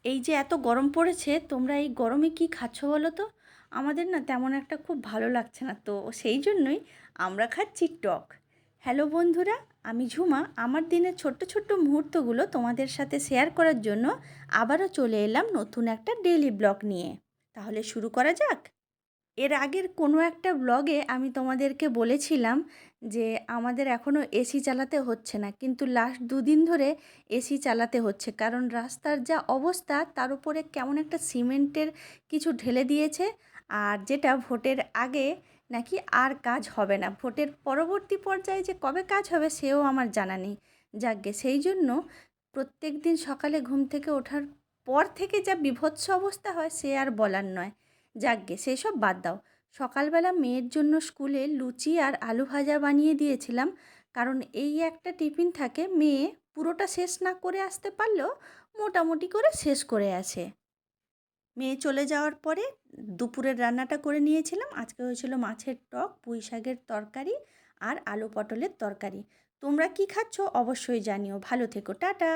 এই যে এত গরম পড়েছে, তোমরা এই গরমে কি খাচ্ছ বলো তো? আমাদের না তেমন একটা খুব ভালো লাগছে না, তো সেই জন্যই আমরা খাচ্ছি টক। হ্যালো বন্ধুরা, আমি ঝুমা। আমার দিনের ছোট্ট ছোট্ট মুহূর্তগুলো তোমাদের সাথে শেয়ার করার জন্য আবারও চলে এলাম নতুন একটা ডেইলি ব্লগ নিয়ে। তাহলে শুরু করা যাক। এর আগের কোনো একটা ব্লগে আমি তোমাদেরকে বলেছিলাম যে আমাদের এখনও এসি চালাতে হচ্ছে না, কিন্তু লাস্ট দুদিন ধরে এসি চালাতে হচ্ছে, কারণ রাস্তার যা অবস্থা তার উপরে কেমন একটা সিমেন্টের কিছু ঢেলে দিয়েছে। আর যেটা ভোটের আগে নাকি আর কাজ হবে না, ভোটের পরবর্তী পর্যায়ে যে কবে কাজ হবে সেও আমার জানা নেই। যাকগে, সেই জন্য প্রত্যেক দিন সকালে ঘুম থেকে ওঠার পর থেকে যা বীভৎস অবস্থা হয় সে আর বলার নয়। যাকগে, সেসব বাদ দাও। সকালবেলা মেয়ের জন্য স্কুলে লুচি আর আলু ভাজা বানিয়ে দিয়েছিলাম, কারণ এই একটা টিফিন থাকে, মেয়ে পুরোটা শেষ না করে আসতে পারলেও মোটামুটি করে শেষ করে আসে। মেয়ে চলে যাওয়ার পরে দুপুরের রান্নাটা করে নিয়েছিলাম। আজকে হয়েছিল মাছের টক, পুঁই শাকের তরকারি আর আলু পটলের তরকারি। তোমরা কি খাচ্ছ অবশ্যই জানিও। ভালো থেকো, টাটা।